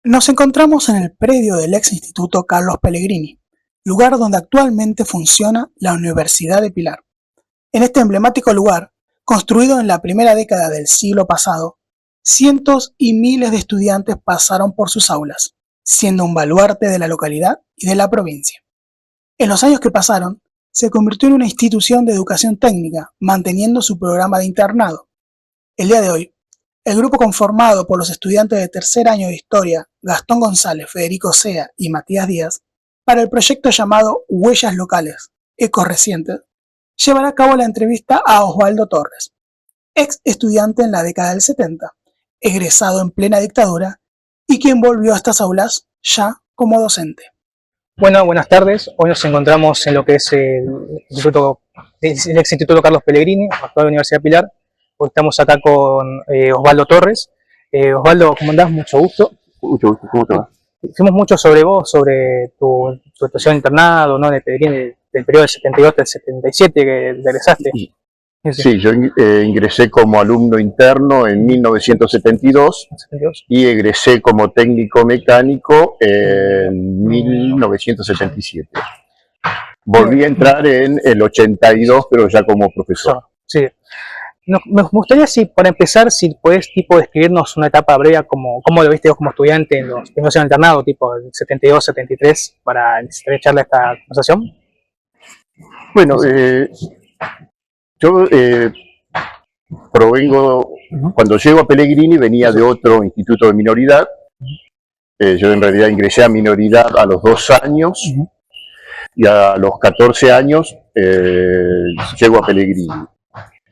Nos encontramos en el predio del ex Instituto Carlos Pellegrini, lugar donde actualmente funciona la Universidad de Pilar. En este emblemático lugar, construido en la primera década del siglo pasado, cientos y miles de estudiantes pasaron por sus aulas, siendo un baluarte de la localidad y de la provincia. En los años que pasaron, se convirtió en una institución de educación técnica, manteniendo su programa de internado. El día de hoy, el grupo conformado por los estudiantes de tercer año de Historia, Gastón González, Federico Sea y Matías Díaz, para el proyecto llamado Huellas Locales, Ecos Recientes, llevará a cabo la entrevista a Osvaldo Torres, ex estudiante en la década del 70, egresado en plena dictadura y quien volvió a estas aulas ya como docente. Bueno, buenas tardes. Hoy nos encontramos en lo que es el ex Instituto Carlos Pellegrini, actual Universidad de Pilar. Hoy estamos acá con Osvaldo Torres. Osvaldo, ¿cómo andás? Mucho gusto. Mucho gusto, ¿cómo te va? Hicimos mucho sobre vos, sobre tu situación de internado, ¿no? De Pellegrini, del periodo del 72 al 77 que egresaste. Sí, yo ingresé como alumno interno en 1972 y egresé como técnico mecánico en 1977. Volví a entrar en el 82, pero ya como profesor. Sí. Me gustaría, si para empezar, si podés describirnos una etapa breve, cómo lo viste vos como estudiante en los primeros años de internado, tipo el 72, 73, para echarle esta conversación. Bueno, yo provengo, cuando llego a Pellegrini venía de otro instituto de minoridad. Yo en realidad ingresé a minoridad a los 2 años y a los 14 años llego a Pellegrini.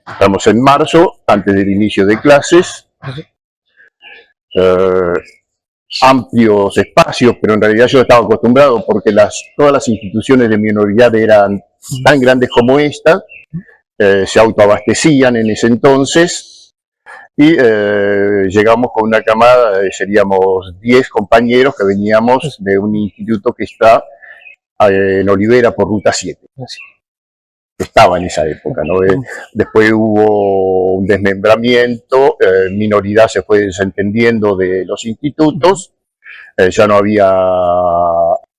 Estamos en marzo, antes del inicio de clases. Amplios espacios, pero en realidad yo estaba acostumbrado porque todas las instituciones de minoridad eran tan grandes como esta. Se autoabastecían en ese entonces y llegamos con una camada, seríamos 10 compañeros que veníamos de un instituto que está en Olivera por Ruta 7. Estaba en esa época, ¿no? Después hubo un desmembramiento, minoridad se fue desentendiendo de los institutos, ya no había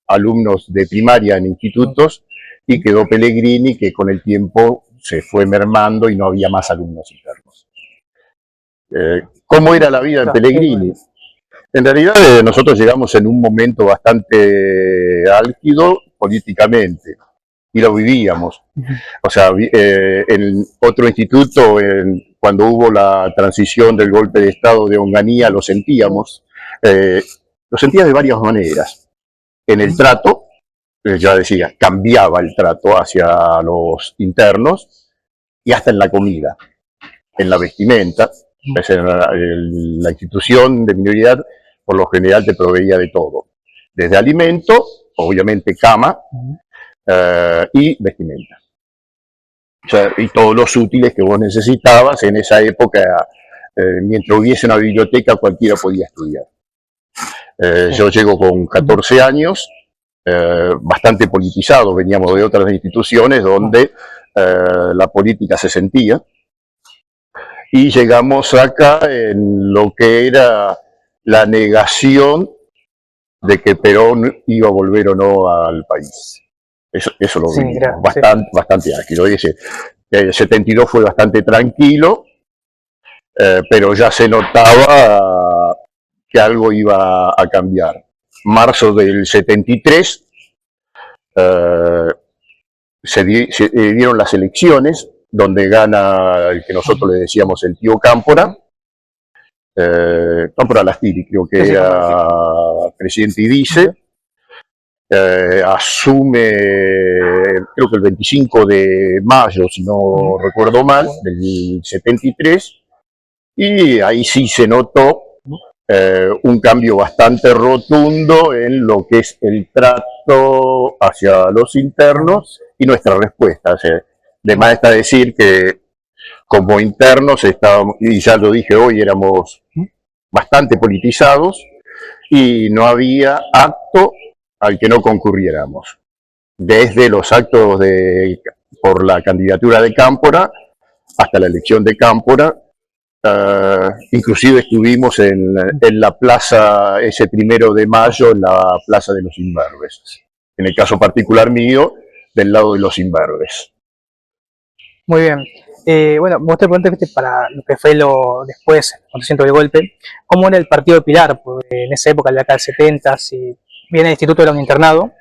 alumnos de primaria en institutos y quedó Pellegrini, que con el tiempo se fue mermando y no había más alumnos internos. ¿Cómo era la vida en Pellegrini? En realidad nosotros llegamos en un momento bastante álgido políticamente y lo vivíamos. O sea, en otro instituto, cuando hubo la transición del golpe de Estado de Onganía, lo sentíamos. Lo sentías de varias maneras. En el trato, ya decía, cambiaba el trato hacia los internos y hasta en la comida, en la vestimenta. La institución de minoridad por lo general te proveía de todo, desde alimento, obviamente cama, y vestimenta. O sea, y todos los útiles que vos necesitabas en esa época, mientras hubiese una biblioteca cualquiera podía estudiar. Yo llego con 14 años, bastante politizado, veníamos de otras instituciones donde la política se sentía, y llegamos acá en lo que era la negación de que Perón iba a volver o no al país. Eso lo vimos, bastante ágil. El 72 fue bastante tranquilo, pero ya se notaba que algo iba a cambiar. Marzo del 73 se dieron las elecciones, donde gana el que nosotros le decíamos el tío Cámpora. Cámpora Lastiri, creo que era presidente y vice. Asume, creo que el 25 de mayo, si no recuerdo mal, del 73, y ahí sí se notó un cambio bastante rotundo en lo que es el trato hacia los internos y nuestra respuesta. O sea, de más está decir que como internos estábamos, y ya lo dije hoy, éramos bastante politizados y no había acto al que no concurriéramos. Desde los actos por la candidatura de Cámpora hasta la elección de Cámpora, inclusive estuvimos en la plaza, ese 1 de mayo, en la plaza de los Imberbes. En el caso particular mío, del lado de los Imberbes. Muy bien. Bueno, vos te preguntaste para lo que fue después, acontecimiento del golpe, ¿cómo era el partido de Pilar? Porque en esa época, en la década del 70, si bien el instituto era un internado,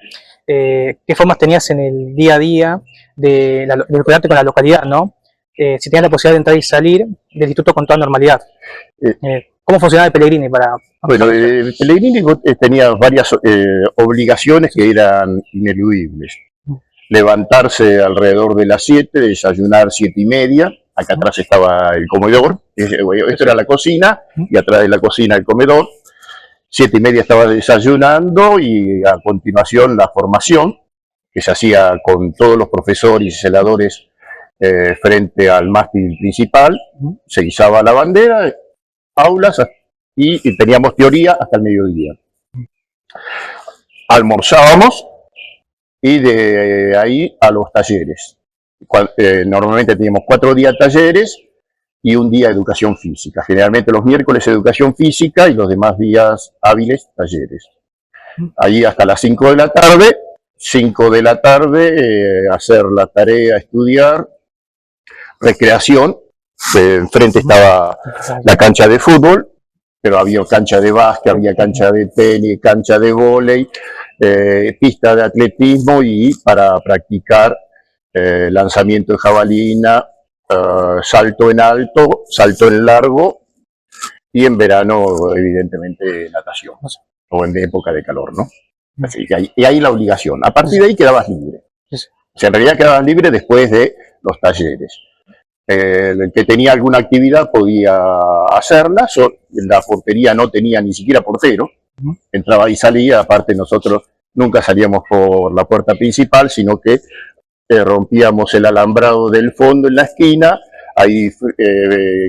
¿qué formas tenías en el día a día de vincularte con la localidad, ¿no? Si tenías la posibilidad de entrar y salir del instituto con toda normalidad. ¿Cómo funcionaba el Pellegrini? Bueno, el Pellegrini tenía varias obligaciones que eran ineludibles. Levantarse alrededor de las 7, desayunar 7:30, acá atrás estaba el comedor, esto era la cocina, y atrás de la cocina el comedor. 7:30 estaba desayunando y a continuación la formación, que se hacía con todos los profesores y celadores frente al mástil principal. Se izaba la bandera, aulas, y teníamos teoría hasta el mediodía. Almorzábamos y de ahí a los talleres. Normalmente teníamos 4 días talleres y un día educación física. Generalmente los miércoles educación física y los demás días hábiles talleres. Ahí hasta las 5 de la tarde, 5 de la tarde hacer la tarea, estudiar, recreación. Enfrente estaba la cancha de fútbol, pero había cancha de básquet, había cancha de tenis, cancha de vóley, pista de atletismo y para practicar lanzamiento de jabalina, salto en alto, salto en largo y en verano evidentemente natación, o en época de calor, ¿no? Así que y ahí la obligación. A partir de ahí quedabas libre. O sea, en realidad quedabas libre después de los talleres. El que tenía alguna actividad podía hacerla. La portería no tenía ni siquiera portero, entraba y salía. Aparte nosotros nunca salíamos por la puerta principal, sino que rompíamos el alambrado del fondo en la esquina, ahí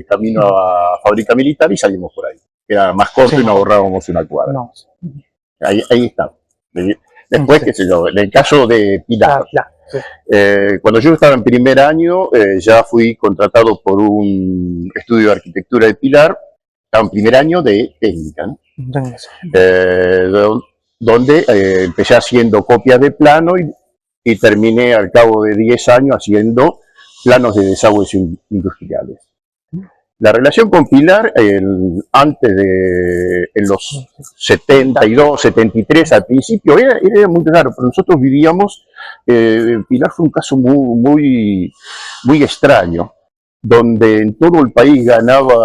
camino a Fábrica Militar y salimos por ahí. Era más corto y nos ahorrábamos una cuadra. Ahí está. Después, qué sé yo, en el caso de Pilar, cuando yo estaba en primer año, ya fui contratado por un estudio de arquitectura de Pilar, estaba en primer año de técnica, ¿no? Donde empecé haciendo copias de plano y terminé al cabo de 10 años haciendo planos de desagües industriales. La relación con Pilar, en los 72, 73 al principio, era muy raro, pero nosotros vivíamos, Pilar fue un caso muy extraño, donde en todo el país ganaba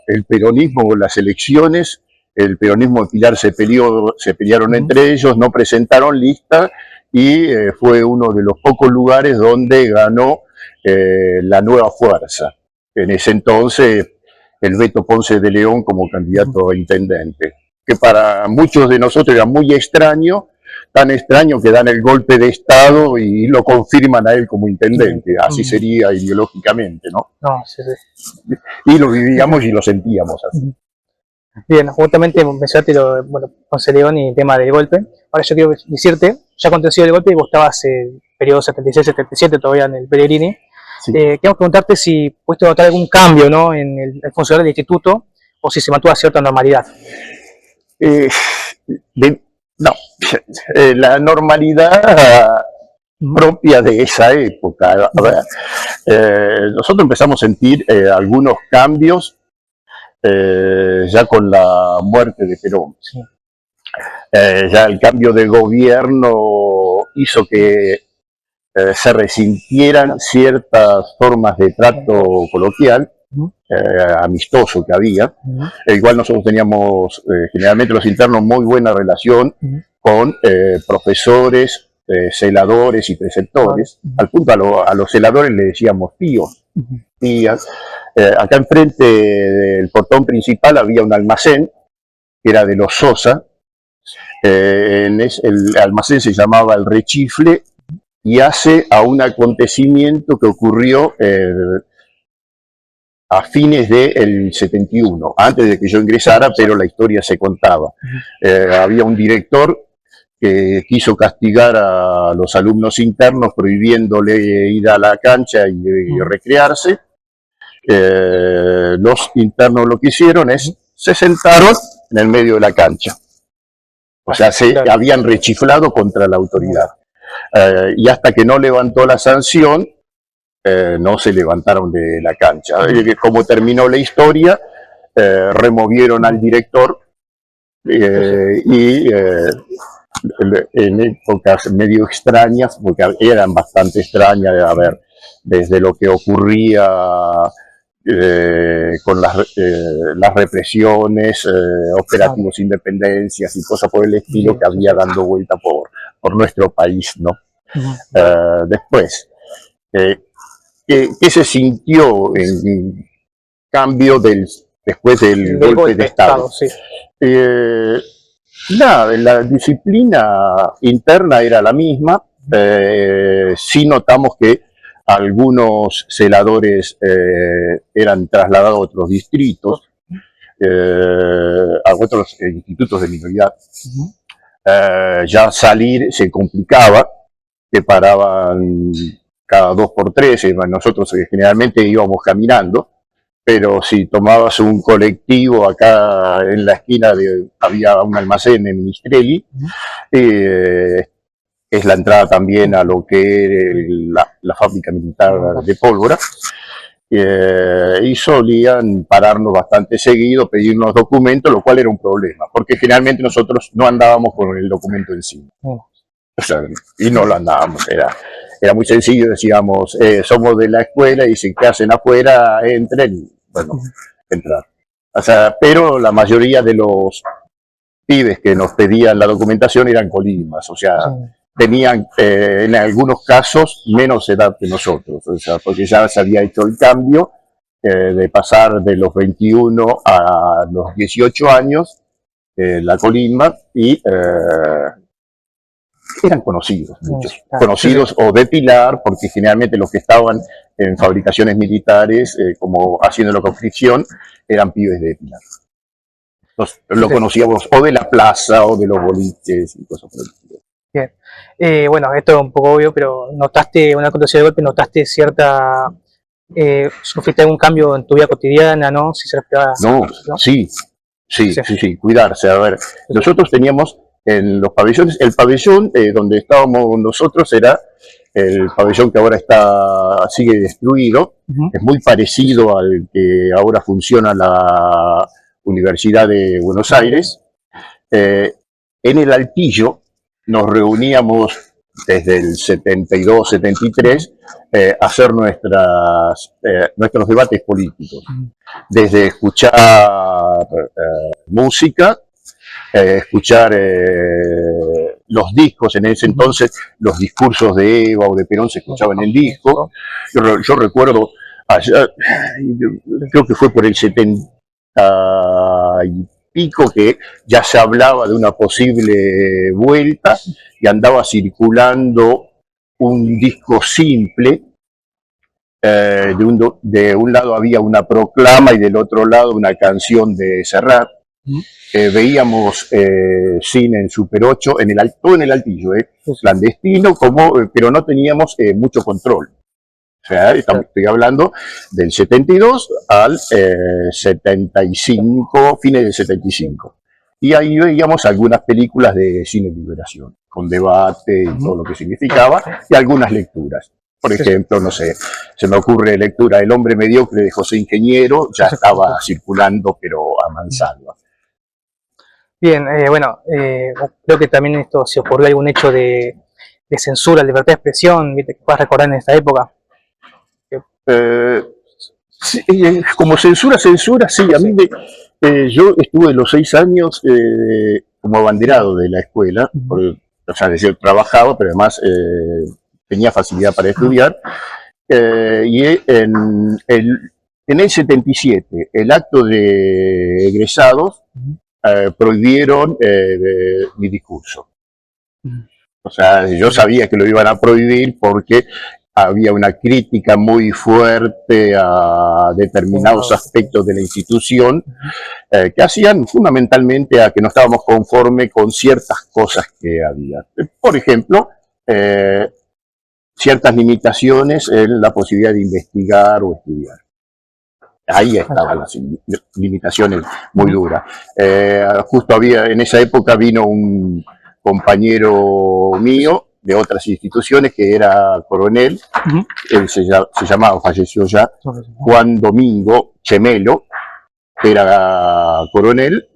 el peronismo en las elecciones. El peronismo de Pilar se pelearon entre ellos, no presentaron lista y fue uno de los pocos lugares donde ganó la Nueva Fuerza. En ese entonces, el Beto Ponce de León como candidato a intendente, que para muchos de nosotros era muy extraño, tan extraño que dan el golpe de Estado y lo confirman a él como intendente. Así sería ideológicamente, ¿no? Y lo vivíamos y lo sentíamos así. Bien, justamente mencionaste Ponce de León y el tema del golpe. Ahora yo quiero decirte, ya aconteció el golpe y vos estabas en el periodo 76-77 todavía en el Pellegrini. Queremos preguntarte si pudiste notar algún cambio, ¿no?, en el funcionar del instituto o si se mantuvo a cierta normalidad. No, la normalidad propia de esa época. A ver, nosotros empezamos a sentir algunos cambios ya con la muerte de Perón. Ya el cambio de gobierno hizo que se resintieran ciertas formas de trato coloquial, amistoso que había. Igual nosotros teníamos, generalmente los internos, muy buena relación con profesores, celadores y preceptores. Al punto a los celadores le decíamos tíos, tías. Acá enfrente del portón principal había un almacén, que era de los Sosa. El almacén se llamaba El Rechifle, y hace a un acontecimiento que ocurrió a fines del 71, antes de que yo ingresara, pero la historia se contaba. Había un director que quiso castigar a los alumnos internos prohibiéndole ir a la cancha y recrearse. los internos lo que hicieron es, se sentaron en el medio de la cancha. O sea, se habían rechiflado contra la autoridad. Y hasta que no levantó la sanción, no se levantaron de la cancha. Como terminó la historia, removieron al director y en épocas medio extrañas, porque eran bastante extrañas, a ver, desde lo que ocurría con las represiones, operativos independencias y cosas por el estilo que había dando vuelta por nuestro país, ¿no? Después, ¿qué se sintió en cambio después del golpe de Estado? Sí. La disciplina interna era la misma, sí notamos que algunos celadores eran trasladados a otros distritos, a otros institutos de minoridad. Ya salir se complicaba, que paraban cada 2 por 3, nosotros generalmente íbamos caminando, pero si tomabas un colectivo acá en la esquina, había un almacén en Mistrelli, es la entrada también a lo que era la fábrica militar de pólvora, y solían pararnos bastante seguido, pedirnos documentos, lo cual era un problema, porque generalmente nosotros no andábamos con el documento encima. O sea, y no lo andábamos, era muy sencillo, decíamos, somos de la escuela y si te hacen afuera, entren, bueno, entrar. O sea, pero la mayoría de los pibes que nos pedían la documentación eran colimas, o sea, tenían en algunos casos menos edad que nosotros, o sea, porque ya se había hecho el cambio de pasar de los 21 a los 18 años, la colima, y eran conocidos, muchos, conocidos o de Pilar, porque generalmente los que estaban en fabricaciones militares, como haciendo la conscripción, eran pibes de Pilar. Entonces, lo conocíamos o de la plaza o de los boliches y cosas por el estilo. Bien. Bueno, esto es un poco obvio, pero notaste una acontecimiento de golpe, notaste cierta... ¿sufriste algún cambio en tu vida cotidiana, no? Si se ¿no? Sí, cuidarse. A ver, nosotros teníamos en los pabellones, el pabellón donde estábamos nosotros era el pabellón que ahora sigue destruido, es muy parecido al que ahora funciona la Universidad de Buenos Aires. En el Altillo nos reuníamos desde el 72, 73, hacer nuestros debates políticos, desde escuchar música, escuchar los discos. En ese entonces los discursos de Eva o de Perón se escuchaban en disco. Yo recuerdo allá, creo que fue por el 70 y pico que ya se hablaba de una posible vuelta y andaba circulando un disco simple. De un lado había una proclama y del otro lado una canción de Serrat. Veíamos cine en Super 8, todo en el Altillo, clandestino, pero no teníamos mucho control. O sea, estoy hablando del 72 al 75, fines del 75. Y ahí veíamos algunas películas de cine liberación, con debate y todo lo que significaba, y algunas lecturas. Por ejemplo, no sé, se me ocurre lectura El hombre mediocre de José Ingeniero, ya estaba circulando, pero a mansalva. Bien, bueno, creo que también esto se ocurrió algún hecho de censura, libertad de expresión, ¿viste? Que puedas recordar en esta época. Sí, como censura, sí. A mí yo estuve los 6 años como abanderado de la escuela, o sea, yo trabajaba, pero además tenía facilidad para estudiar. Y en el 77, el acto de egresados, prohibieron mi discurso. O sea, yo sabía que lo iban a prohibir porque había una crítica muy fuerte a determinados aspectos de la institución que hacían fundamentalmente a que no estábamos conformes con ciertas cosas que había. Por ejemplo, ciertas limitaciones en la posibilidad de investigar o estudiar. Ahí estaban las limitaciones muy duras. Justo en esa época vino un compañero mío de otras instituciones que era coronel, él se llamaba, falleció ya, Juan Domingo Chemelo, que era coronel,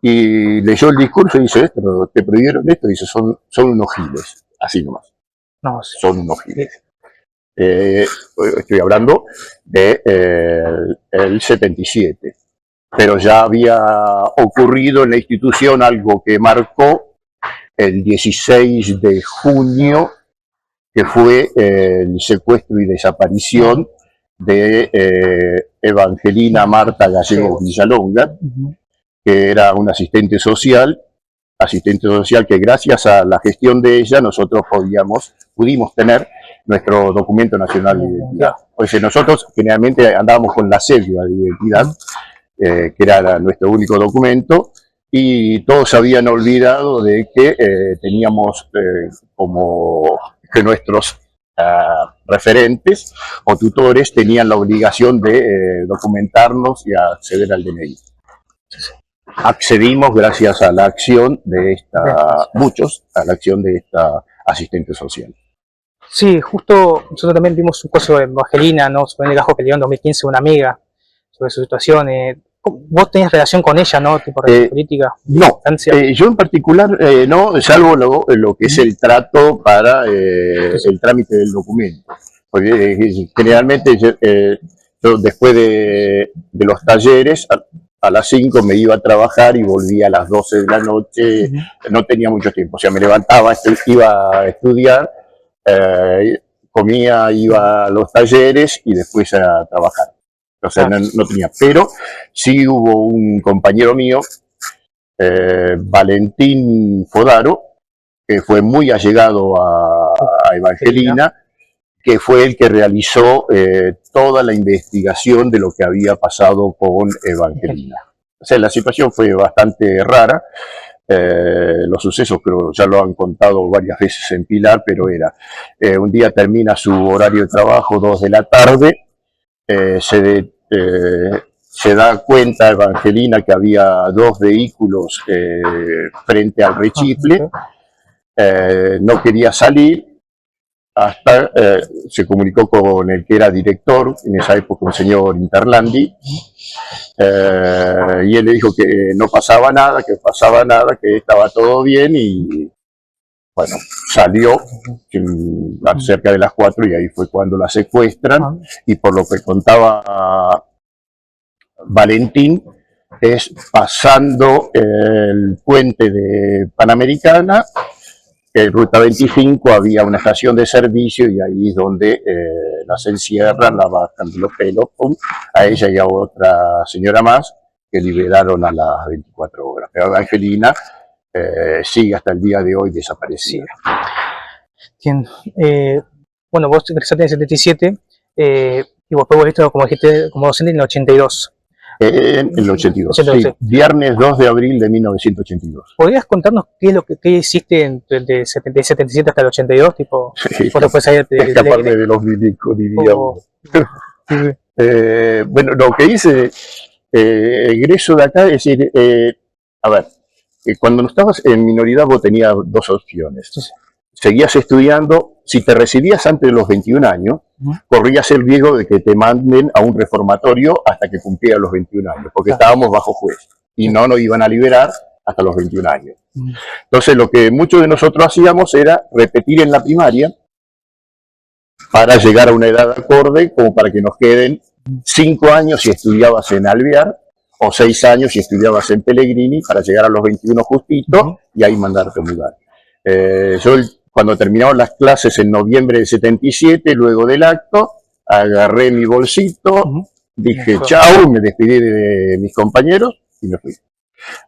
y leyó el discurso y dice, te prohibieron esto, y dice, son unos giles, así nomás, No, sí. son unos giles. Estoy hablando de el 77, pero ya había ocurrido en la institución algo que marcó el 16 de junio, que fue el secuestro y desaparición de Evangelina Marta Gallegos Villalonga, que era una asistente social que gracias a la gestión de ella nosotros pudimos tener nuestro documento nacional de identidad. Pues nosotros generalmente andábamos con la cédula de identidad, que era nuestro único documento, y todos habían olvidado de que teníamos como que nuestros referentes o tutores tenían la obligación de documentarnos y acceder al DNI. Accedimos gracias a la acción de a la acción de esta asistente social. Sí, justo nosotros también vimos un caso de Evangelina, ¿no? Sobre el caso que le dio en 2015 una amiga sobre su situación. ¿Vos tenés relación con ella, no? ¿Tipo de política? No, yo en particular no, salvo lo que es el trato para el trámite del documento. Porque generalmente yo después de los talleres, a las 5 me iba a trabajar y volvía a las 12 de la noche, no tenía mucho tiempo. O sea, me levantaba, iba a estudiar, comía, iba a los talleres y después a trabajar. O sea, no tenía. Pero sí hubo un compañero mío, Valentín Fodaro, que fue muy allegado a Evangelina, que fue el que realizó toda la investigación de lo que había pasado con Evangelina. O sea, la situación fue bastante rara. Los sucesos creo ya lo han contado varias veces en Pilar, pero era un día termina su horario de trabajo, 2 de la tarde, se da cuenta Evangelina que había 2 vehículos frente al rechifle, no quería salir, hasta se comunicó con el que era director, en esa época un señor Interlandi, y él le dijo que no pasaba nada, que estaba todo bien, y bueno, salió cerca de las 4 y ahí fue cuando la secuestran, y por lo que contaba Valentín, es pasando el puente de Panamericana, en Ruta 25 había una estación de servicio y ahí es donde las encierran, la bajan de los pelos, a ella y a otra señora más, que liberaron a las 24 horas. Pero Evangelina sigue hasta el día de hoy desaparecida. Entiendo. Bueno, vos ingresaste en el 77 y vos volviste, como dijiste, como docente en el 82. En el 82, sí. Viernes 2 de abril de 1982. ¿Podrías contarnos qué es lo que hiciste desde el 77 hasta el 82? Tipo, sí, escaparme de los milicos, diríamos. Bueno, lo que hice, egreso de acá, es decir, a ver, cuando no estabas en minoridad vos tenías 2 opciones. Sí. Seguías estudiando, si te recibías antes de los 21 años, corrías el riesgo de que te manden a un reformatorio hasta que cumplieras los 21 años, porque estábamos bajo juez y no nos iban a liberar hasta los 21 años. Entonces lo que muchos de nosotros hacíamos era repetir en la primaria para llegar a una edad acorde, como para que nos queden 5 años si estudiabas en Alvear, o 6 años si estudiabas en Pellegrini, para llegar a los 21 justito y ahí mandarte a mudar. Yo cuando terminaron las clases en noviembre del 77, luego del acto, agarré mi bolsito, dije chau, me despedí de mis compañeros y me fui.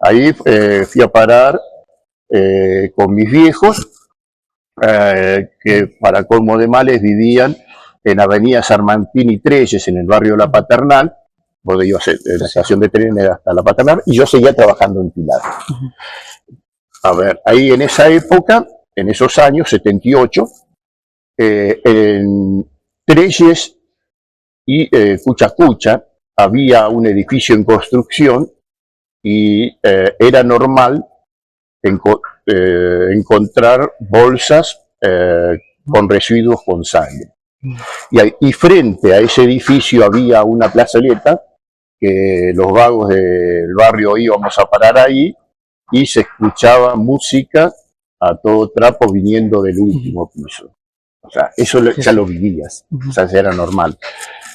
Ahí fui a parar con mis viejos, que para colmo de males vivían en Avenida Sarmantín y Treyes, en el barrio La Paternal, donde iba a ser la estación de tren hasta La Paternal, y yo seguía trabajando en Pilar. A ver, ahí en esa época, en esos años, 78, en Treyes y Cuchacucha, había un edificio en construcción y era normal encontrar bolsas con residuos con sangre. Y frente a ese edificio había una plazoleta que los vagos del barrio íbamos a parar ahí y se escuchaba música a todo trapo viniendo del último piso. O sea, eso ya lo vivías, o sea, ya era normal.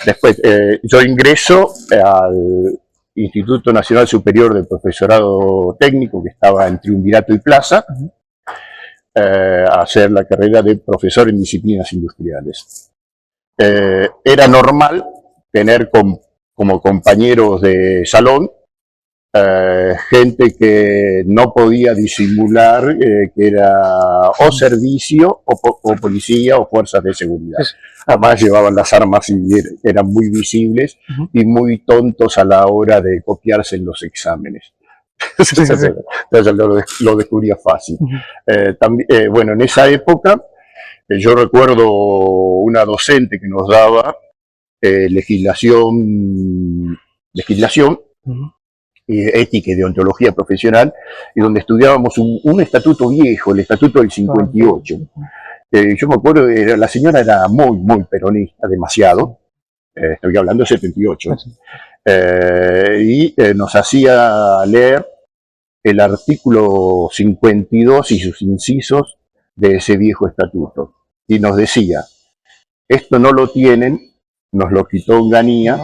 Después, yo ingreso al Instituto Nacional Superior del Profesorado Técnico, que estaba en Triunvirato y Plaza, a hacer la carrera de profesor en disciplinas industriales. Era normal tener como compañeros de salón gente que no podía disimular que era o servicio o policía o fuerzas de seguridad. Además llevaban las armas y eran muy visibles y muy tontos a la hora de copiarse en los exámenes. Entonces lo descubría fácil. También, bueno, en esa época yo recuerdo una docente que nos daba legislación, ética y deontología profesional, y donde estudiábamos un estatuto viejo, el estatuto del 58. Yo me acuerdo, la señora era muy peronista, demasiado, estoy hablando de 78, y nos hacía leer el artículo 52 y sus incisos de ese viejo estatuto. Y nos decía, esto no lo tienen, nos lo quitó Onganía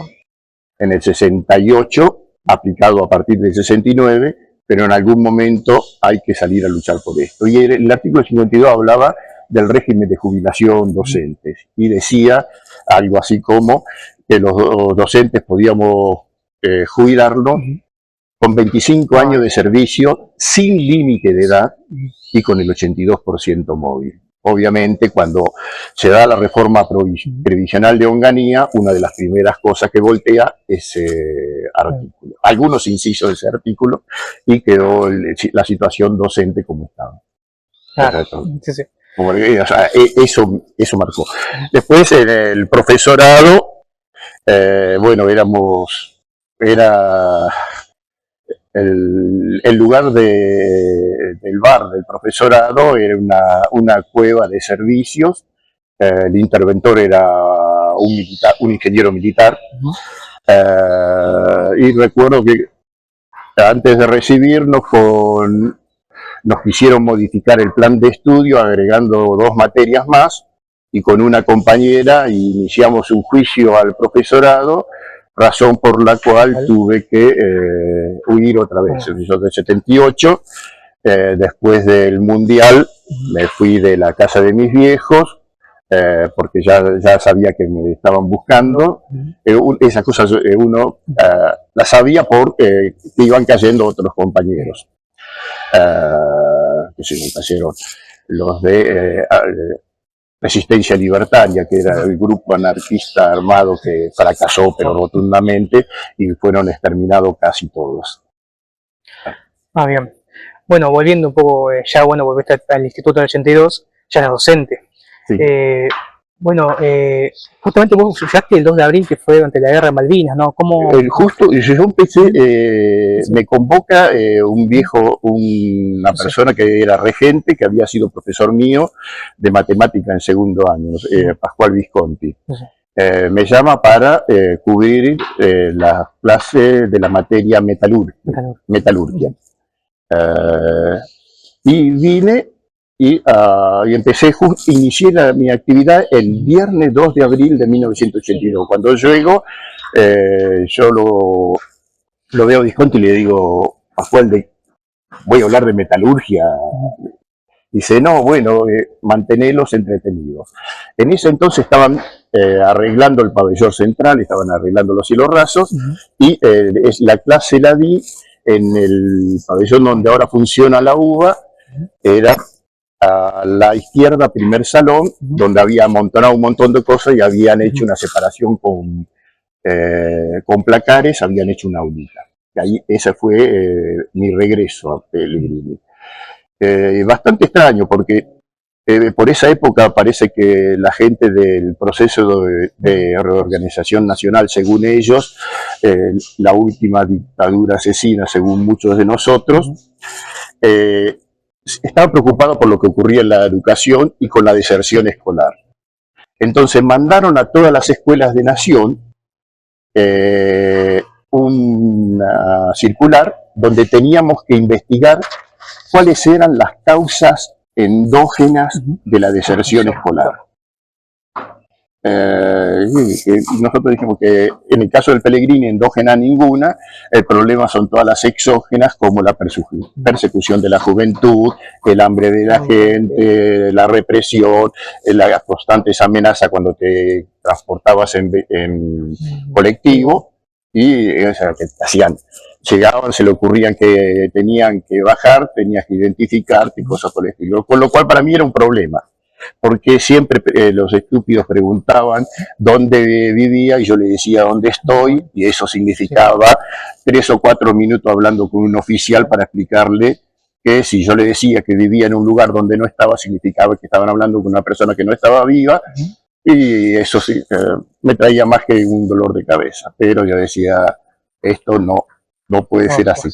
en el 68, aplicado a partir del 69, pero en algún momento hay que salir a luchar por esto. Y el artículo 52 hablaba del régimen de jubilación docentes y decía algo así como que los docentes podíamos jubilarnos con 25 años de servicio sin límite de edad y con el 82% móvil. Obviamente, cuando se da la reforma previsional de Onganía, una de las primeras cosas que voltea es ese artículo. Algunos incisos de ese artículo y quedó la situación docente como estaba. Sí. O sea, eso marcó. Después, en el profesorado, bueno, era el lugar del bar del profesorado, era una cueva de servicios. El interventor era un ingeniero militar. Y recuerdo que antes de recibirnos nos quisieron modificar el plan de estudio agregando 2 materias más, y con una compañera iniciamos un juicio al profesorado, razón por la cual tuve que huir otra vez. Yo de 78, después del Mundial, me fui de la casa de mis viejos, porque ya sabía que me estaban buscando. Esas cosas uno las sabía porque iban cayendo otros compañeros. Que se me cayeron los de Resistencia Libertaria, que era el grupo anarquista armado que fracasó pero rotundamente, y fueron exterminados casi todos. Bien. Bueno, volviendo un poco, ya bueno, volviste al Instituto del 82, ya eras docente. Sí. Bueno, justamente vos llegaste el 2 de abril, que fue durante la Guerra de Malvinas, ¿no? ¿Cómo? Justo, yo empecé, sí. Me convoca una persona que era regente, que había sido profesor mío de matemática en segundo año, Pascual Visconti. Sí. Me llama para cubrir las clases de la materia metalurgia. Y vine y empecé, inicié mi actividad el viernes 2 de abril de 1982. Cuando llego, yo lo veo a Visconti y le digo, Pascual, voy a hablar de metalurgia. Dice, no, bueno, mantenerlos entretenidos. En ese entonces estaban arreglando el pabellón central, estaban arreglando los cielos rasos, y la clase la di en el pabellón donde ahora funciona la UBA, era a la izquierda, primer salón, donde había amontonado un montón de cosas y habían hecho una separación con placares, habían hecho una aulita. Y ahí ese fue mi regreso a Pellegrini. Bastante extraño porque Por esa época parece que la gente del proceso de reorganización nacional, según ellos, la última dictadura asesina, según muchos de nosotros, estaba preocupado por lo que ocurría en la educación y con la deserción escolar. Entonces mandaron a todas las escuelas de Nación una circular donde teníamos que investigar cuáles eran las causas endógenas de la deserción escolar. Nosotros dijimos que en el caso del Pellegrini, endógena ninguna, el problema son todas las exógenas, como la persecución de la juventud, el hambre de la gente, la represión, las constantes amenazas cuando te transportabas en colectivo, y o sea, que hacían, llegaban, se le ocurrían que tenían que bajar, tenías que identificarte, cosas por el estilo, con lo cual para mí era un problema. Porque siempre los estúpidos preguntaban dónde vivía y yo le decía dónde estoy, y eso significaba 3 o 4 minutos hablando con un oficial para explicarle que si yo le decía que vivía en un lugar donde no estaba, significaba que estaban hablando con una persona que no estaba viva, y eso sí, me traía más que un dolor de cabeza. Pero yo decía, esto no puede ser así.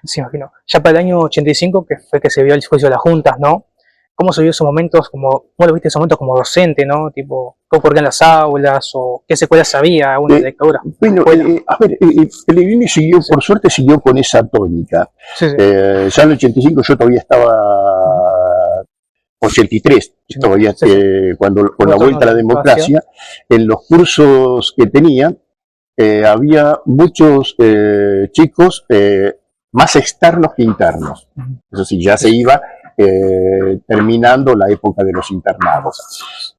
Sí, imagino. Ya para el año 85, que fue que se vio el juicio de las juntas, ¿no? ¿Cómo se vio esos momentos, cómo lo viste esos momentos como docente, ¿no? Tipo, ¿qué ocurría en las aulas o qué secuelas había aún en la dictadura? Bueno, a ver, Pellegrini siguió, por suerte siguió con esa tónica. Sí, sí. Ya en el 85 yo todavía estaba, 83, todavía cuando con la vuelta a la democracia, en los cursos que tenía, había muchos chicos más externos que internos. Eso sí, ya se iba terminando la época de los internados.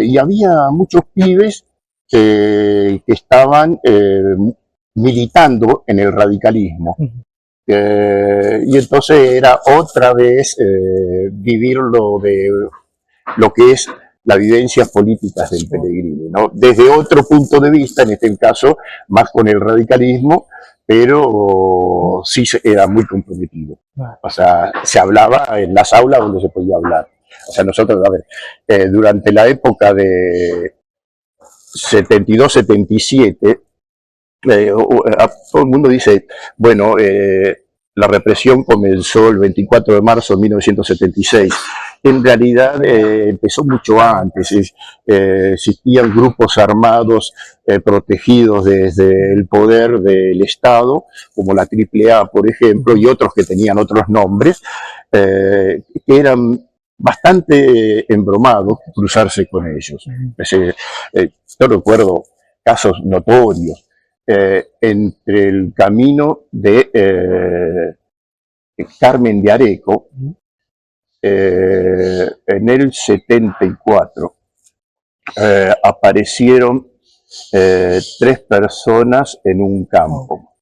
Y había muchos pibes que estaban militando en el radicalismo. Y entonces era otra vez vivir lo que es las vivencias políticas del Pellegrini, ¿no? Desde otro punto de vista, en este caso, más con el radicalismo, pero sí era muy comprometido. O sea, se hablaba en las aulas donde se podía hablar. O sea, nosotros, a ver, durante la época de 72-77, todo el mundo dice, bueno, la represión comenzó el 24 de marzo de 1976. En realidad empezó mucho antes. Existían grupos armados protegidos desde el poder del Estado, como la AAA, por ejemplo, y otros que tenían otros nombres, que eran bastante embromados cruzarse con ellos. Yo recuerdo casos notorios. Entre el camino de Carmen de Areco, en el 74, aparecieron 3 personas en un campo.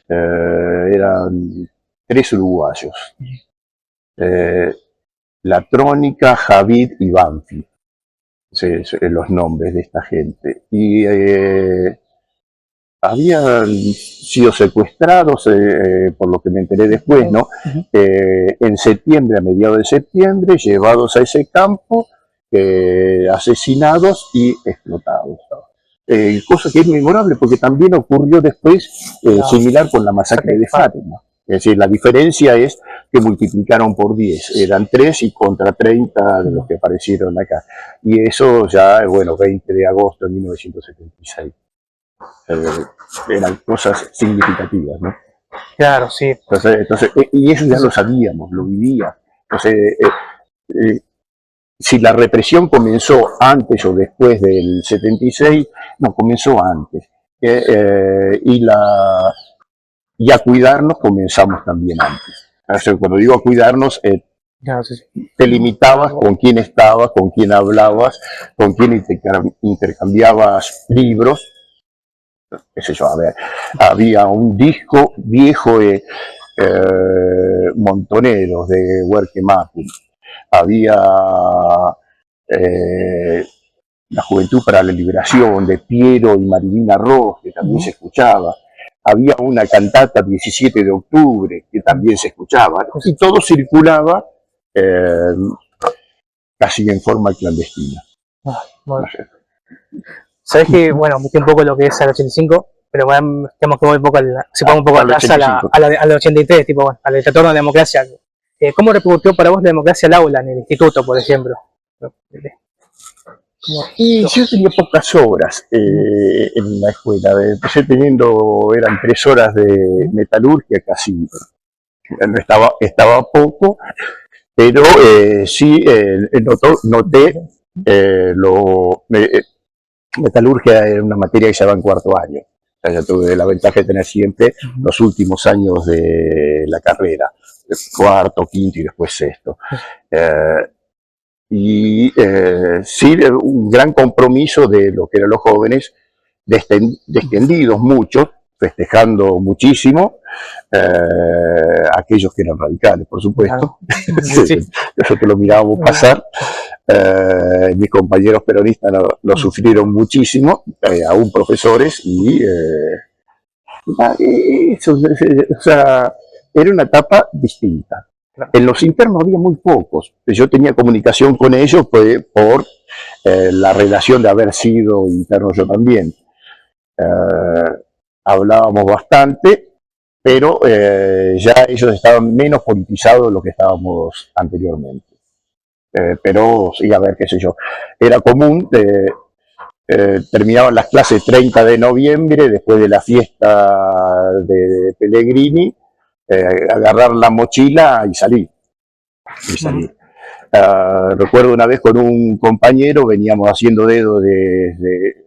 Eran 3 uruguayos. La Trónica, Javid y Banfi. Los nombres de esta gente. Y habían sido secuestrados, por lo que me enteré después, ¿no? En septiembre, a mediados de septiembre, llevados a ese campo, asesinados y explotados. Cosa que es memorable porque también ocurrió después similar con la masacre de Fátima. Es decir, la diferencia es que multiplicaron por 10. Eran 3 y contra 30 de los que aparecieron acá. Y eso ya, bueno, 20 de agosto de 1976. Eran cosas significativas, ¿no? Claro, sí. Entonces, y eso ya lo sabíamos, lo vivía. Entonces, si la represión comenzó antes o después del 76, no, comenzó antes. Y a cuidarnos comenzamos también antes. Entonces, cuando digo a cuidarnos, claro, sí. te limitabas con quién estabas, con quién hablabas, con quién intercambiabas libros. Qué sé yo, a ver, había un disco viejo de Montoneros, de Huerquemacum, había La Juventud para la Liberación, de Piero y Marilina Ross, que también se escuchaba, había una cantata 17 de octubre, que también se escuchaba, y todo circulaba casi en forma clandestina. Bueno. Sabes que, bueno, metí un poco lo que es al 85, pero bueno, tenemos que volver un poco si pongo un poco atrás al 83, tipo, bueno, al retorno de la democracia. ¿Cómo repercutió para vos la democracia al aula en el instituto, por ejemplo? Y yo tenía pocas horas en la escuela. Empecé teniendo, eran 3 horas de metalurgia, casi no estaba poco, pero sí noté metalurgia era una materia que se daba en 4º año. O sea, ya tuve la ventaja de tener siempre los últimos años de la carrera, 4º, 5º y después 6º. Sí, un gran compromiso de lo que eran los jóvenes, descendidos muchos, festejando muchísimo, aquellos que eran radicales, por supuesto. Sí. Nosotros lo mirábamos pasar. Mis compañeros peronistas lo sufrieron muchísimo, aún profesores, y eso, o sea, era una etapa distinta. En los internos había muy pocos. Yo tenía comunicación con ellos por la relación de haber sido interno yo también. Hablábamos bastante, pero ya ellos estaban menos politizados de lo que estábamos anteriormente. Pero sí, a ver, qué sé yo. Era común, terminaban las clases 30 de noviembre, después de la fiesta de Pellegrini, agarrar la mochila y salir. Recuerdo una vez con un compañero, veníamos haciendo dedo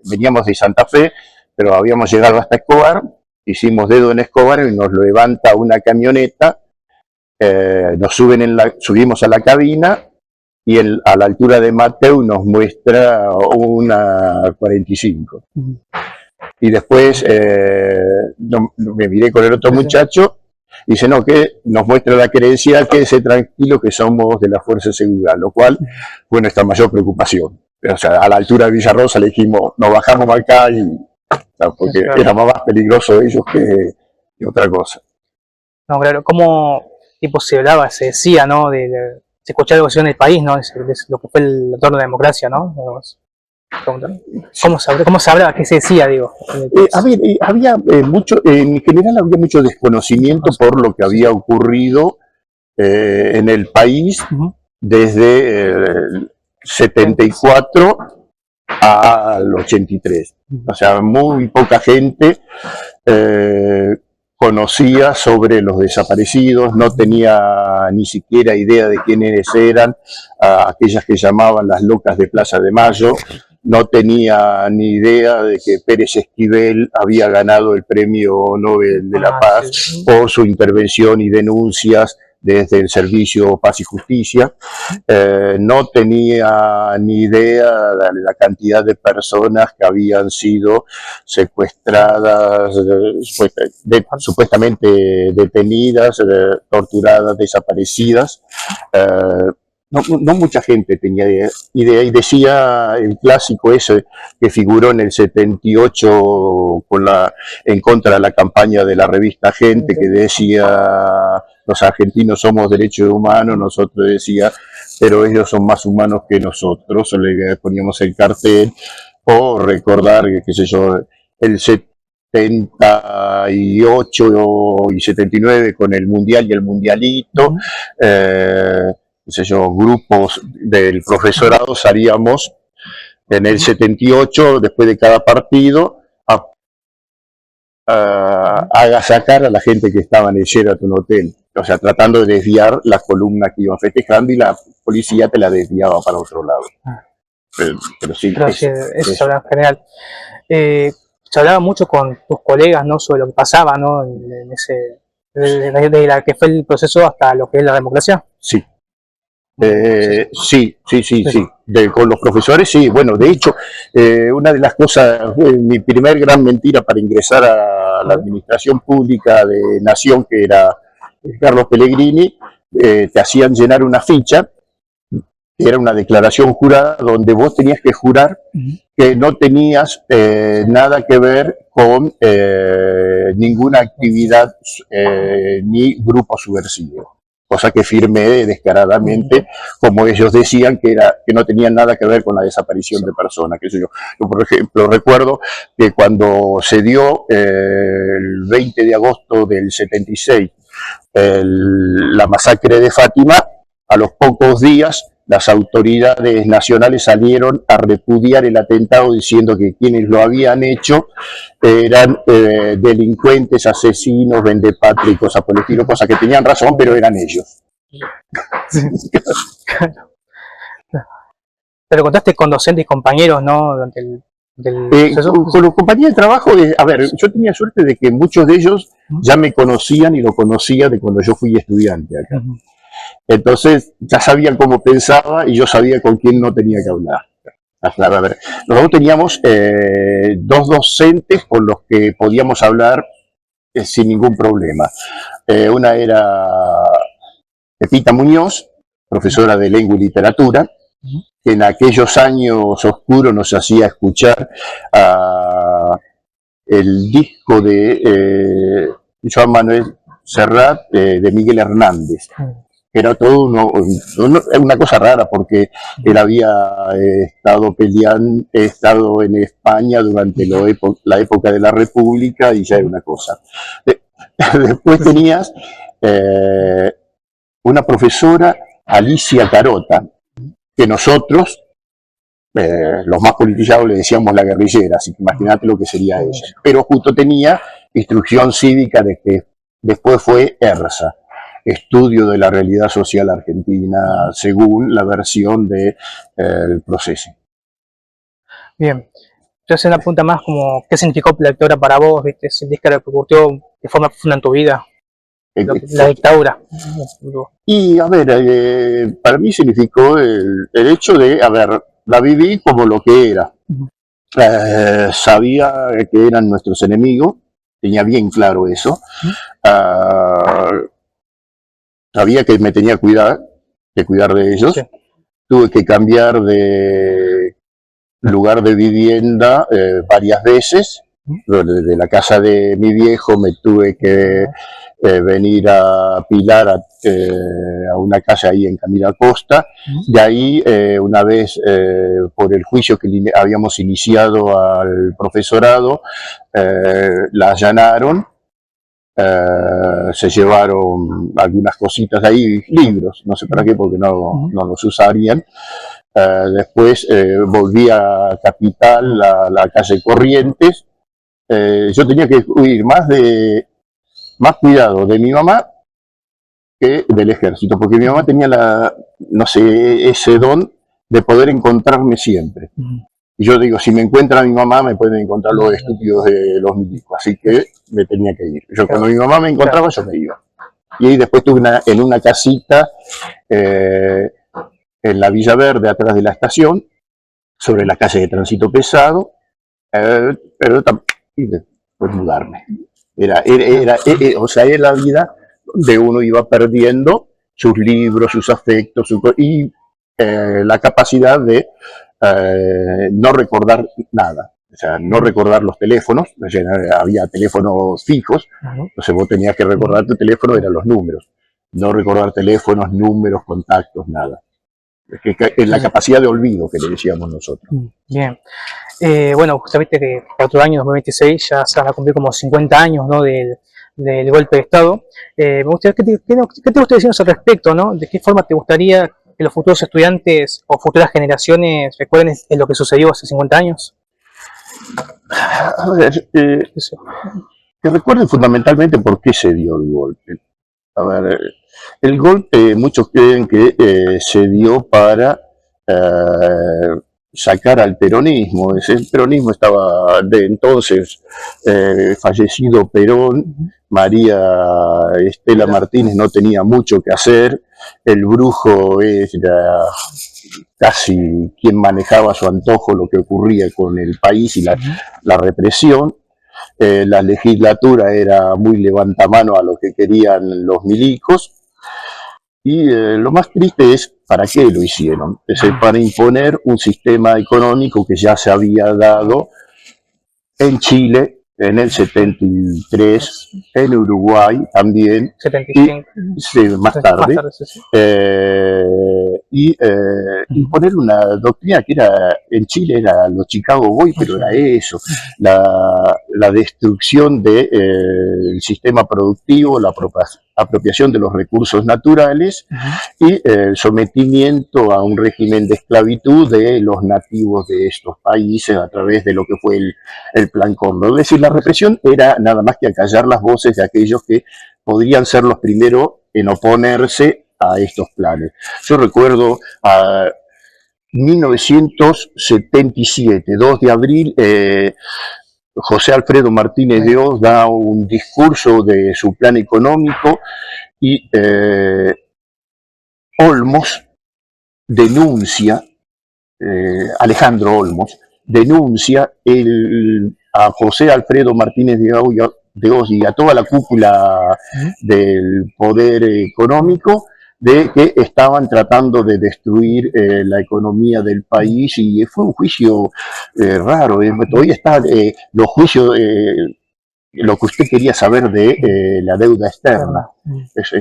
veníamos de Santa Fe, pero habíamos llegado hasta Escobar, hicimos dedo en Escobar y nos levanta una camioneta, nos subimos a la cabina y a la altura de Mateu nos muestra una 45. Y después me miré con el otro muchacho. Dice, no, que nos muestra la credencial, quédese tranquilo que somos de la Fuerza de Seguridad, lo cual fue nuestra mayor preocupación. O sea, a la altura de Villarrosa le dijimos, nos bajamos acá, porque era más peligroso ellos que otra cosa. No, claro, ¿cómo tipo se hablaba, se decía, ¿no? Se escuchaba algo así en el país, ¿no? Lo que fue el retorno de la democracia, ¿no? ¿Cómo se hablaba? ¿Qué se decía, digo? A ver, había mucho, en general había mucho desconocimiento por lo que había ocurrido en el país desde el 74 al 83. O sea, muy poca gente conocía sobre los desaparecidos, no tenía ni siquiera idea de quiénes eran, aquellas que llamaban las locas de Plaza de Mayo. No tenía ni idea de que Pérez Esquivel había ganado el Premio Nobel de la Paz por su intervención y denuncias desde el Servicio Paz y Justicia. No tenía ni idea de la cantidad de personas que habían sido secuestradas, supuestamente detenidas, torturadas, desaparecidas. No mucha gente tenía idea, y decía el clásico ese que figuró en el 78 en contra de la campaña de la revista Gente, que decía, los argentinos somos derechos humanos, nosotros decía, pero ellos son más humanos que nosotros, le poníamos el cartel, o recordar, qué sé yo, el 78 y 79 con el Mundial y el Mundialito, qué sé yo, grupos del profesorado salíamos en el 78, después de cada partido, a agasacar a la gente que estaba en el Sheraton Hotel. O sea, tratando de desviar la columna que iban festejando, y la policía te la desviaba para otro lado. Pero sí, eso se hablaba en general. Se hablaba mucho con tus colegas, ¿no? Sobre lo que pasaba, ¿no? Desde la que fue el proceso hasta lo que es la democracia. Sí. Sí. Con los profesores, sí. Bueno, de hecho, una de las cosas, mi primer gran mentira para ingresar a la administración pública de Nación, que era Carlos Pellegrini, te hacían llenar una ficha, que era una declaración jurada, donde vos tenías que jurar que no tenías nada que ver con ninguna actividad ni grupo subversivo. cosa que firmé descaradamente, como ellos decían que no tenían nada que ver con la desaparición de personas. Qué sé yo. Yo, por ejemplo, recuerdo que cuando se dio el 20 de agosto del 76 la masacre de Fátima, a los pocos días las autoridades nacionales salieron a repudiar el atentado diciendo que quienes lo habían hecho eran delincuentes, asesinos, vendepatria y cosas por el estilo, cosas que tenían razón, pero eran ellos. Pero contaste con docentes y compañeros, ¿no? Durante con los compañeros de trabajo, a ver, yo tenía suerte de que muchos de ellos ya me conocían y lo conocía de cuando yo fui estudiante acá. Entonces ya sabían cómo pensaba y yo sabía con quién no tenía que hablar. A ver, nosotros teníamos dos docentes con los que podíamos hablar sin ningún problema. Una era Pepita Muñoz, profesora de lengua y literatura, que en aquellos años oscuros nos hacía escuchar el disco de Joan Manuel Serrat, de Miguel Hernández. Era todo una cosa rara, porque él había estado en España durante la época de la República y ya era una cosa. Después tenías una profesora, Alicia Carota, que nosotros, los más politizados, le decíamos la guerrillera, así que imagínate lo que sería ella. Pero justo tenía instrucción cívica, de que después fue ERSA, Estudio de la Realidad Social Argentina, según la versión del proceso. Bien. Yo hacer una pregunta más como, ¿qué significó la dictadura para vos? ¿Viste? ¿Sentís que repercutió de forma profunda en tu vida la dictadura? Y, a ver, para mí significó el hecho de, a ver, la viví como lo que era. Sabía que eran nuestros enemigos, tenía bien claro eso. Sabía que me tenía que cuidar de ellos. Sí. Tuve que cambiar de lugar de vivienda varias veces. De la casa de mi viejo me tuve que venir a Pilar, a una casa ahí en Camino Acosta. De ahí, una vez por el juicio que habíamos iniciado al profesorado, la allanaron. Se llevaron algunas cositas de ahí, libros, no sé para qué, porque no los usarían. Después volví a Capital, la calle Corrientes. Yo tenía que huir más cuidado de mi mamá que del ejército, porque mi mamá tenía no sé, ese don de poder encontrarme siempre. Y yo digo, si me encuentra mi mamá, me pueden encontrar los estúpidos de los milicos, así que me tenía que ir. Yo cuando mi mamá me encontraba, yo me iba. Y ahí después estuve en una casita en la Villa Verde, atrás de la estación, sobre la calle de tránsito pesado, pero también por mudarme. O sea, era la vida donde uno iba perdiendo sus libros, sus afectos, y la capacidad de no recordar nada, o sea, no recordar los teléfonos. O sea, había teléfonos fijos, entonces vos tenías que recordar tu teléfono, eran los números, no recordar teléfonos, números, contactos, nada. Es la capacidad de olvido que le decíamos nosotros. Bien. Bueno, justamente que otro año, 2026, ya se van a cumplir como 50 años, ¿no?, del golpe de Estado. Me gustaría, ¿qué te gustaría decirnos al respecto, ¿no? ¿De qué forma te gustaría que los futuros estudiantes o futuras generaciones recuerden en lo que sucedió hace 50 años? A ver, que recuerden fundamentalmente por qué se dio el golpe. A ver, el golpe, muchos creen que se dio para sacar al peronismo. El peronismo estaba de entonces, fallecido Perón, María Estela Martínez no tenía mucho que hacer, el brujo era casi quien manejaba a su antojo lo que ocurría con el país y la represión. La legislatura era muy levantamano a lo que querían los milicos. Y lo más triste es para qué lo hicieron. Es para imponer un sistema económico que ya se había dado en Chile en el 73, en Uruguay también, 75. sí, más tarde, Sí, sí. Imponer una doctrina que era, en Chile era los Chicago Boys, pero era eso, la destrucción del sistema productivo, la apropiación de los recursos naturales y el sometimiento a un régimen de esclavitud de los nativos de estos países a través de lo que fue el Plan Cóndor. Es decir, la represión era nada más que acallar las voces de aquellos que podrían ser los primeros en oponerse a estos planes. Yo recuerdo a 1977, 2 de abril, José Alfredo Martínez de Hoz da un discurso de su plan económico y Olmos denuncia, Alejandro Olmos, denuncia a José Alfredo Martínez de Hoz y a toda la cúpula del poder económico de que estaban tratando de destruir la economía del país, y fue un juicio raro. Todavía están los juicios, lo que usted quería saber de la deuda externa. Es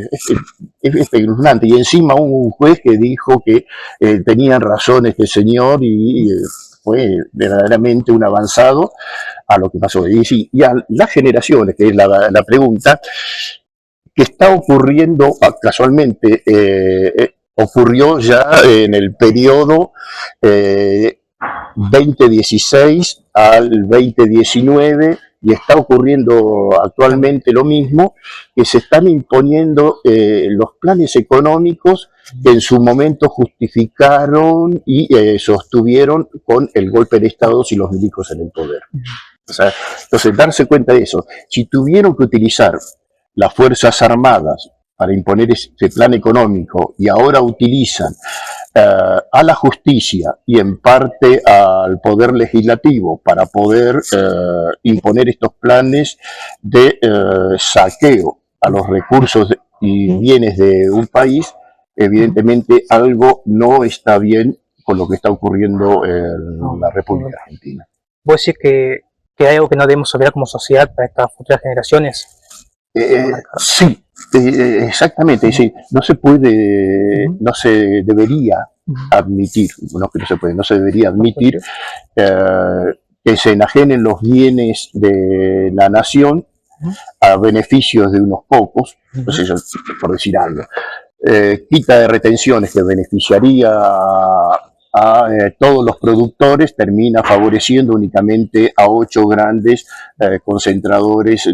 espeluznante. Y encima un juez que dijo que tenían razón este señor y fue verdaderamente un avanzado a lo que pasó. Y a las generaciones, que es la pregunta, que está ocurriendo casualmente, ocurrió ya en el periodo 2016 al 2019, y está ocurriendo actualmente lo mismo, que se están imponiendo los planes económicos que en su momento justificaron y sostuvieron con el golpe de Estado y los milicos en el poder. O sea, entonces, darse cuenta de eso. Si tuvieron que utilizar las Fuerzas Armadas para imponer ese plan económico y ahora utilizan a la justicia y en parte al poder legislativo para poder imponer estos planes de saqueo a los recursos y bienes de un país, evidentemente algo no está bien con lo que está ocurriendo en la República Argentina. ¿Vos decís que hay algo que no debemos olvidar como sociedad para estas futuras generaciones? Sí, exactamente. Es decir, no se puede, no se debería admitir, no se debería admitir que se enajenen los bienes de la nación a beneficios de unos pocos, entonces, por decir algo. Quita de retenciones que beneficiaría a todos los productores, termina favoreciendo únicamente a 8 grandes concentradores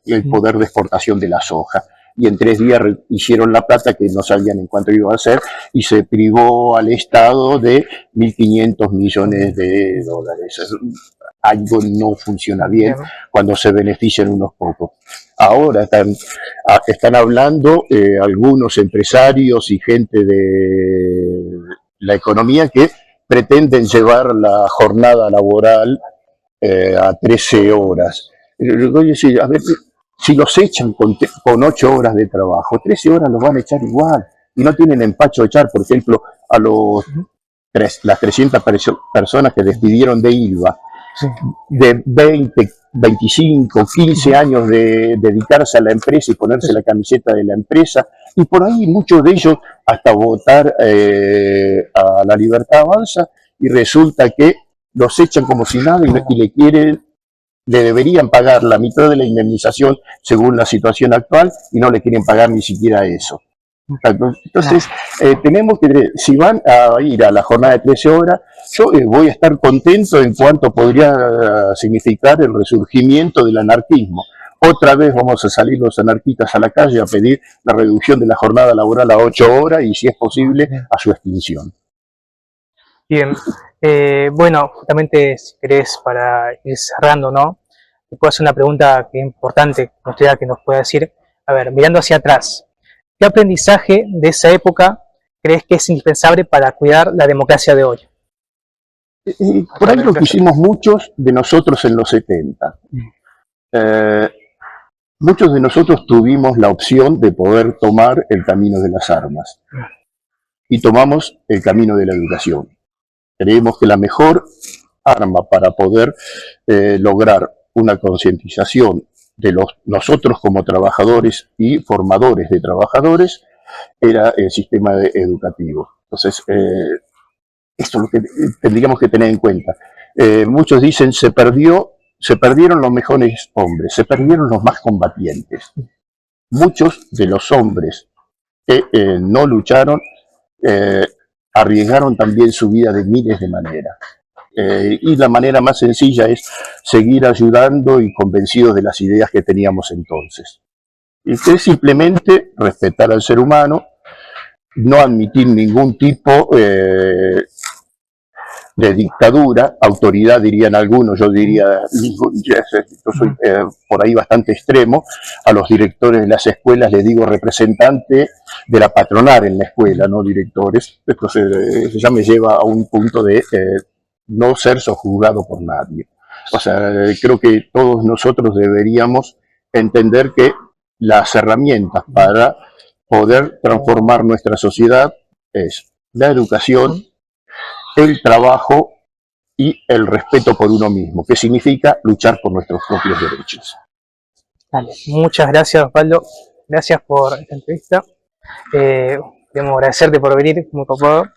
del poder de exportación de la soja. Y en 3 días hicieron la plata que no sabían en cuánto iba a ser, y se privó al Estado de 1.500 millones de dólares. Algo no funciona bien cuando se benefician unos pocos. Ahora están hablando algunos empresarios y gente de la economía que pretenden llevar la jornada laboral a 13 horas. Oye, sí, a ver, si los echan con 8 horas de trabajo, 13 horas los van a echar igual, y no tienen empacho de echar, por ejemplo, a las 300 personas que despidieron de ILVA, de 20, 25, 15 años de dedicarse a la empresa y ponerse la camiseta de la empresa, y por ahí muchos de ellos hasta votar a La Libertad Avanza, y resulta que los echan como si nada y le deberían pagar la mitad de la indemnización según la situación actual, y no le quieren pagar ni siquiera eso. Entonces, tenemos que, si van a ir a la jornada de 13 horas, yo voy a estar contento en cuanto podría significar el resurgimiento del anarquismo. Otra vez vamos a salir los anarquistas a la calle a pedir la reducción de la jornada laboral a 8 horas y, si es posible, a su extinción. Bien, bueno, justamente si querés, para ir cerrando, ¿no? Te puedo hacer una pregunta que es importante, me gustaría que nos pueda decir. A ver, mirando hacia atrás, ¿qué aprendizaje de esa época crees que es indispensable para cuidar la democracia de hoy? Por ahí lo que hicimos muchos de nosotros en los 70. Muchos de nosotros tuvimos la opción de poder tomar el camino de las armas, y tomamos el camino de la educación. Creemos que la mejor arma para poder lograr una concientización de nosotros como trabajadores y formadores de trabajadores era el sistema educativo. Entonces, esto es lo que tendríamos que tener en cuenta. Muchos dicen se perdieron los mejores hombres, se perdieron los más combatientes. Muchos de los hombres que no lucharon arriesgaron también su vida de miles de maneras. Y la manera más sencilla es seguir ayudando y convencidos de las ideas que teníamos entonces. Y que es simplemente respetar al ser humano, no admitir ningún tipo de dictadura, autoridad dirían algunos, yo diría, yo soy por ahí bastante extremo, a los directores de las escuelas les digo representante de la patronal en la escuela, no directores, entonces eso ya me lleva a un punto de no ser sojuzgado por nadie. O sea, creo que todos nosotros deberíamos entender que las herramientas para poder transformar nuestra sociedad es la educación, el trabajo y el respeto por uno mismo, que significa luchar por nuestros propios derechos. Dale, muchas gracias, Osvaldo. Gracias por esta entrevista. Queremos agradecerte por venir, muy copado.